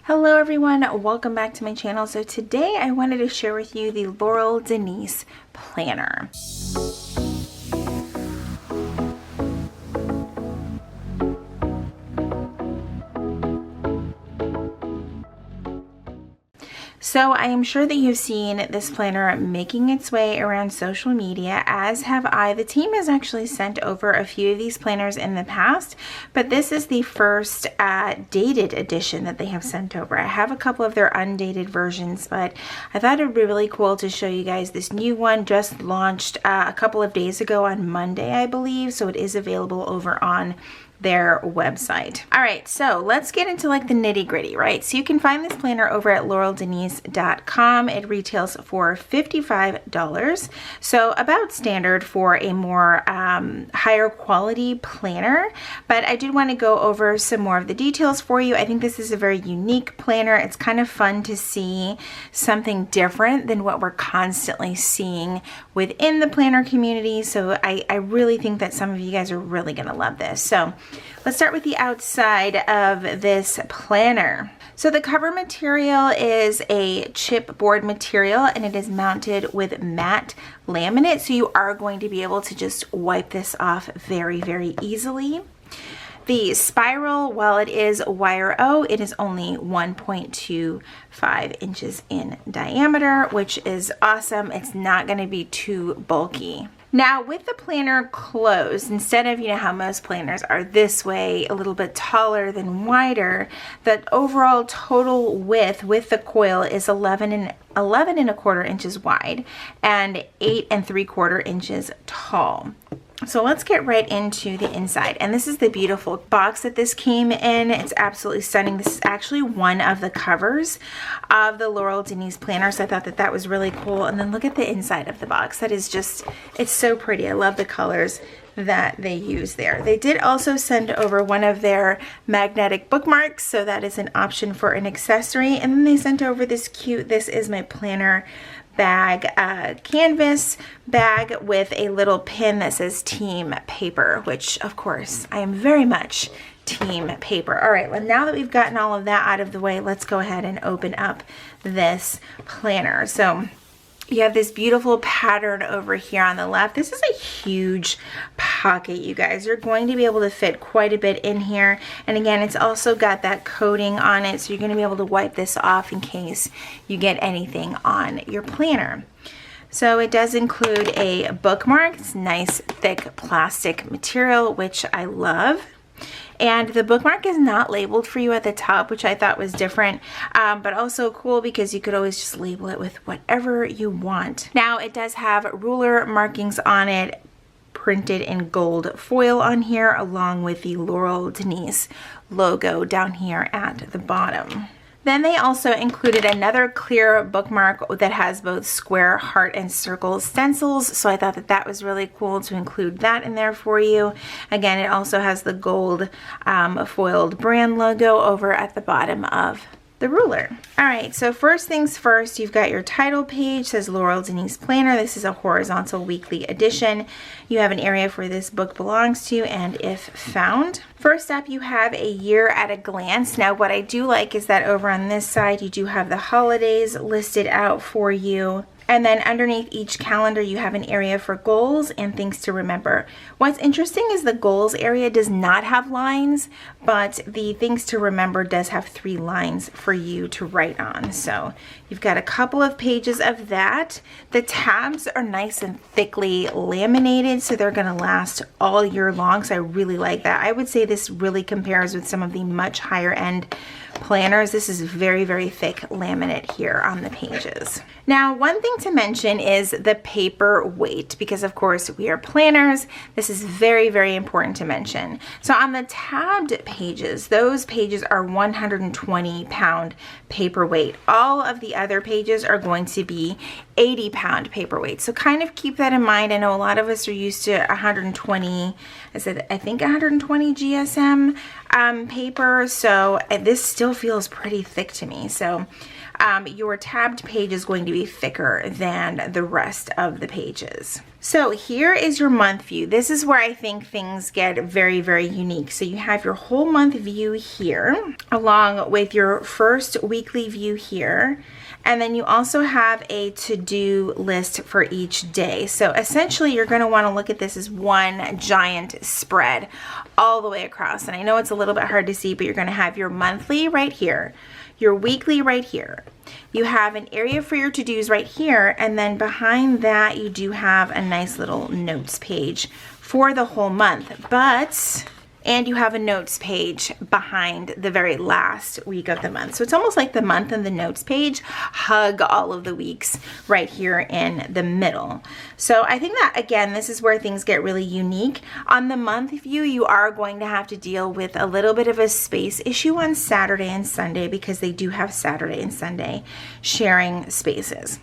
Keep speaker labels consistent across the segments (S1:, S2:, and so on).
S1: Hello everyone, welcome back to my channel. So today I wanted to share with you the LAUREL DENISE planner. So I am sure that you've seen this planner making its way around social media, as have I. The team has actually sent over a few of these planners in the past, but this is the first dated edition that they have sent over. I have a couple of their undated versions, but I thought it would be really cool to show you guys this new one. Just launched a couple of days ago on Monday, I believe, so it is available over on their website. All right, so let's get into like the nitty gritty, right? So you can find this planner over at laureldenise.com. It retails for $55. So about standard for a more higher quality planner, but I did want to go over some more of the details for you. I think this is a very unique planner. It's kind of fun to see something different than what we're constantly seeing within the planner community. So I really think that some of you guys are really gonna love this. So let's start with the outside of this planner. So the cover material is a chipboard material and it is mounted with matte laminate. So you are going to be able to just wipe this off very, very easily. The spiral, while it is wire O, it is only 1.25 inches in diameter, which is awesome. It's not going to be too bulky. Now with the planner closed, instead of, you know, how most planners are this way, a little bit taller than wider, the overall total width with the coil is 11 1/4 inches wide and 8 3/4 inches tall. So let's get right into the inside. And this is the beautiful box that this came in. It's absolutely stunning. This is actually one of the covers of the LAUREL DENISE planner. So I thought that that was really cool. And then look at the inside of the box. That is just, it's so pretty. I love the colors that they use there. They did also send over one of their magnetic bookmarks. So that is an option for an accessory. And then they sent over this cute, this is my planner bag, canvas bag with a little pin that says team paper, which of course I am very much team paper. All right, well, now that we've gotten all of that out of the way, let's go ahead and open up this planner. So you have this beautiful pattern over here on the left. This is a huge pocket, you guys. You're going to be able to fit quite a bit in here. And again, it's also got that coating on it, so you're going to be able to wipe this off in case you get anything on your planner. So it does include a bookmark. It's nice, thick plastic material, which I love. And the bookmark is not labeled for you at the top, which I thought was different, but also cool because you could always just label it with whatever you want. Now it does have ruler markings on it, printed in gold foil on here, along with the LAUREL DENISE logo down here at the bottom. Then they also included another clear bookmark that has both square, heart, and circle stencils. So I thought that that was really cool to include that in there for you. Again, it also has the gold foiled brand logo over at the bottom of the ruler. All right, so first things first, you've got your title page, says LAUREL DENISE Planner. This is a horizontal weekly edition. You have an area for this book belongs to and if found. First up, you have a year at a glance. Now, what I do like is that over on this side, you do have the holidays listed out for you. And then underneath each calendar, you have an area for goals and things to remember. What's interesting is the goals area does not have lines, but the things to remember does have 3 lines for you to write on. So you've got a couple of pages of that. The tabs are nice and thickly laminated, so they're gonna last all year long. So I really like that. I would say this really compares with some of the much higher end planners. This is very, very thick laminate here on the pages. Now, one thing to mention is the paper weight, because of course we are planners. This is very, very important to mention. So on the tabbed pages, those pages are 120-pound paperweight. All of the other pages are going to be 80-pound paperweight. So kind of keep that in mind. I know a lot of us are used to 120, I think 120 GSM paper. So this still feels pretty thick to me. So your tabbed page is going to be thicker than the rest of the pages. So here is your month view. This is where I think things get very, very unique. So you have your whole month view here, along with your first weekly view here. And then you also have a to-do list for each day. So essentially you're going to want to look at this as one giant spread all the way across. And I know it's a little bit hard to see, but you're going to have your monthly right here, your weekly right here. You have an area for your to-dos right here, and then behind that you do have a nice little notes page for the whole month. And you have a notes page behind the very last week of the month. So it's almost like the month and the notes page hug all of the weeks right here in the middle. So I think that, again, this is where things get really unique. On the month view, you are going to have to deal with a little bit of a space issue on Saturday and Sunday, because they do have Saturday and Sunday sharing spaces.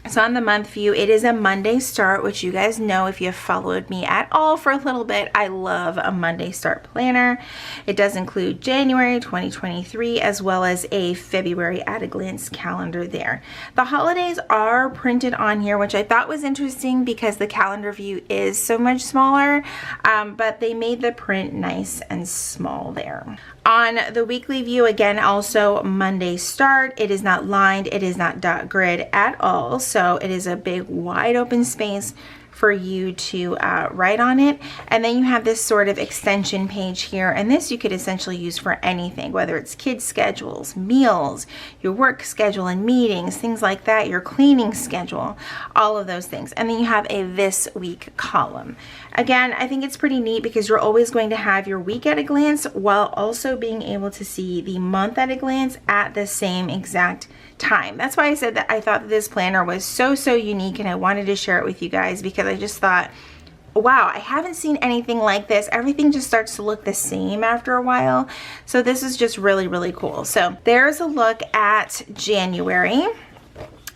S1: So on the month view, it is a Monday start, which you guys know if you have followed me at all for a little bit, I love a Monday start planner. It does include January 2023 as well as a February at a glance calendar there. The holidays are printed on here, which I thought was interesting because the calendar view is so much smaller, but they made the print nice and small there. On the weekly view, again, also Monday start. It is not lined, it is not dot grid at all. So it is a big wide open space for you to write on it. And then you have this sort of extension page here, and this you could essentially use for anything, whether it's kids schedules, meals, your work schedule and meetings, things like that, your cleaning schedule, all of those things. And then you have a this week column. Again, I think it's pretty neat because you're always going to have your week at a glance while also being able to see the month at a glance at the same exact time. That's why I said that I thought that this planner was so unique, and I wanted to share it with you guys because I just thought, wow, I haven't seen anything like this. Everything just starts to look the same after a while. So this is just really cool. So there's a look at January.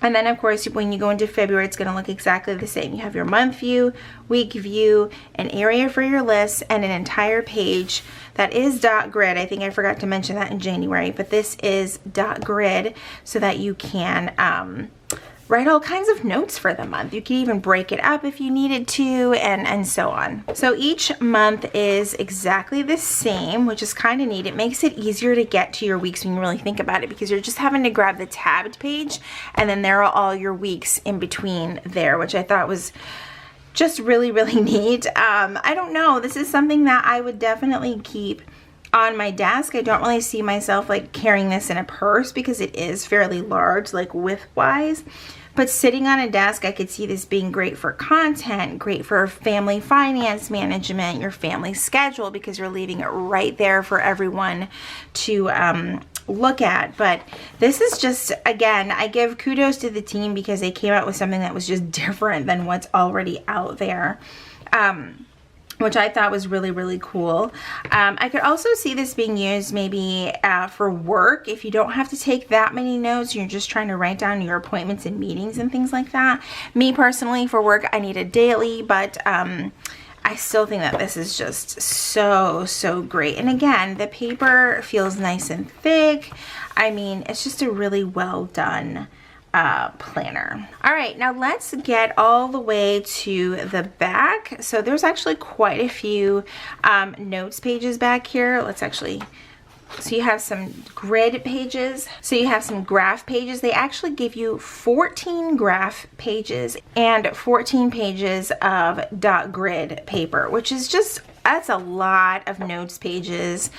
S1: And then of course, when you go into February, it's going to look exactly the same. You have your month view, week view, an area for your list, and an entire page that is dot grid. I think I forgot to mention that in January, but this is dot grid so that you can write all kinds of notes for the month. You can even break it up if you needed to, and so on. So each month is exactly the same, which is kind of neat. It makes it easier to get to your weeks when you really think about it, because you're just having to grab the tabbed page, and then there are all your weeks in between there, which I thought was just really neat. I don't know, this is something that I would definitely keep on my desk. I don't really see myself like carrying this in a purse because it is fairly large, like width wise, but sitting on a desk, I could see this being great for content, great for family finance management, your family schedule, because you're leaving it right there for everyone to look at. But this is just, again, I give kudos to the team because they came out with something that was just different than what's already out there. Which I thought was really cool. I could also see this being used maybe for work if you don't have to take that many notes. You're just trying to write down your appointments and meetings and things like that. Me personally, for work, I need a daily, but I still think that this is just so great. And again, the paper feels nice and thick. I mean, it's just a really well done planner. All right, now let's get all the way to the back. So there's actually quite a few notes pages back here. Let's actually, so you have some grid pages. So you have some graph pages. They actually give you 14 graph pages and 14 pages of dot grid paper, which is just, that's a lot of notes pages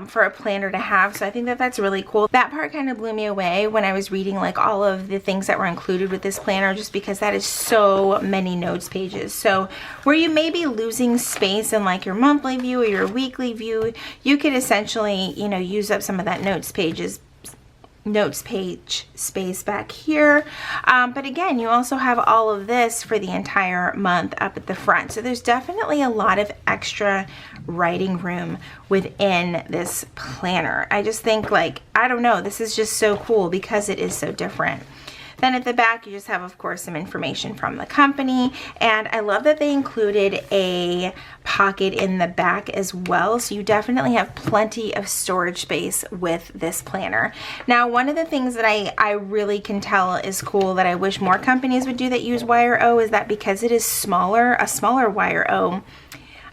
S1: for a planner to have. So I think that that's really cool. That part kind of blew me away when I was reading like all of the things that were included with this planner, just because that is so many notes pages. So where you may be losing space in like your monthly view or your weekly view, you could essentially, you know, use up some of that notes page space back here, but again, you also have all of this for the entire month up at the front. So there's definitely a lot of extra writing room within this planner. I just think, like, I don't know, this is just so cool because it is so different. Then at the back, you just have, of course, some information from the company. And I love that they included a pocket in the back as well. So you definitely have plenty of storage space with this planner. Now, one of the things that I really can tell is cool that I wish more companies would do that use wire O is that because it is smaller, a smaller wire O,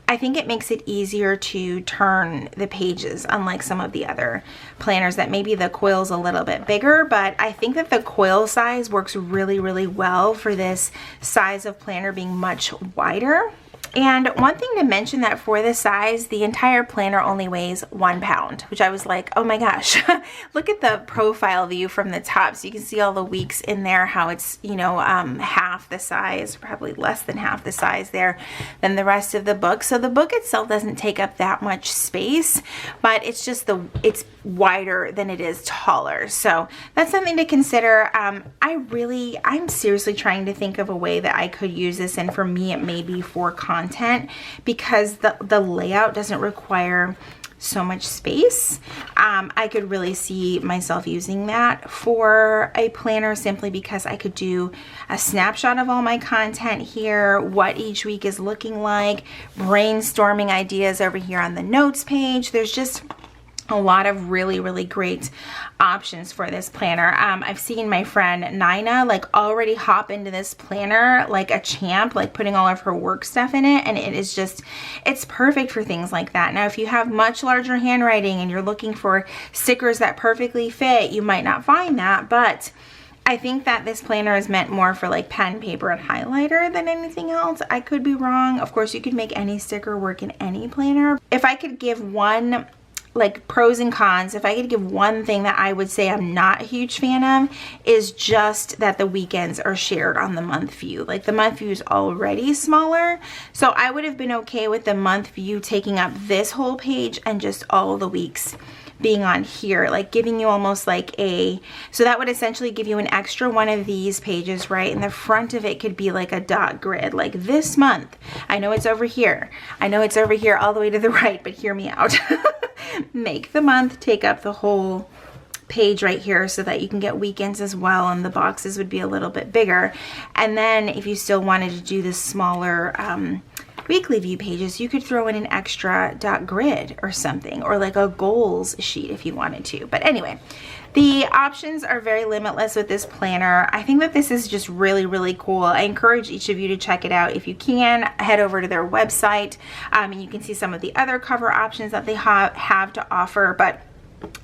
S1: I think it makes it easier to turn the pages, unlike some of the other planners that maybe the coil's a little bit bigger, but I think that the coil size works really, really well for this size of planner being much wider. And one thing to mention that for this size, the entire planner only weighs 1 pound, which I was like, oh my gosh, look at the profile view from the top. So you can see all the weeks in there, how it's, you know, half the size, probably less than half the size there than the rest of the book. So the book itself doesn't take up that much space, but it's just it's wider than it is taller. So that's something to consider. I'm seriously trying to think of a way that I could use this, and for me, it may be for content because the layout doesn't require so much space. I could really see myself using that for a planner simply because I could do a snapshot of all my content here, what each week is looking like, brainstorming ideas over here on the notes page. There's just a lot of really, really great options for this planner. I've seen my friend Nina like already hop into this planner like a champ, like putting all of her work stuff in it, and it is just, it's perfect for things like that. Now, if you have much larger handwriting and you're looking for stickers that perfectly fit, you might not find that, but I think that this planner is meant more for like pen, paper, and highlighter than anything else. I could be wrong. Of course, you could make any sticker work in any planner. If I could give one like pros and cons, if I could give one thing that I would say I'm not a huge fan of, is just that the weekends are shared on the month view. Like the month view is already smaller, so I would have been okay with the month view taking up this whole page and just all the weeks being on here, like giving you almost like so that would essentially give you an extra one of these pages, right? And the front of it could be like a dot grid, like this month. I know it's over here. I know it's over here all the way to the right, but hear me out. Make the month take up the whole page right here so that you can get weekends as well, and the boxes would be a little bit bigger. And then if you still wanted to do the smaller weekly view pages, you could throw in an extra dot grid or something, or like a goals sheet if you wanted to. But anyway, the options are very limitless with this planner. I think that this is just really, really cool. I encourage each of you to check it out. If you can, head over to their website and you can see some of the other cover options that they have to offer. But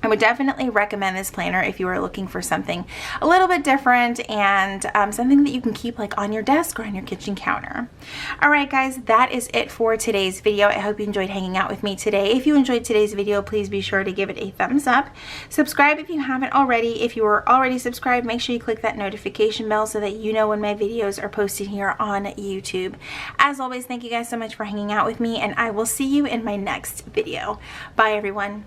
S1: I would definitely recommend this planner if you are looking for something a little bit different and something that you can keep like on your desk or on your kitchen counter. All right, guys, that is it for today's video. I hope you enjoyed hanging out with me today. If you enjoyed today's video, please be sure to give it a thumbs up. Subscribe if you haven't already. If you are already subscribed, make sure you click that notification bell so that you know when my videos are posted here on YouTube. As always, thank you guys so much for hanging out with me, and I will see you in my next video. Bye, everyone.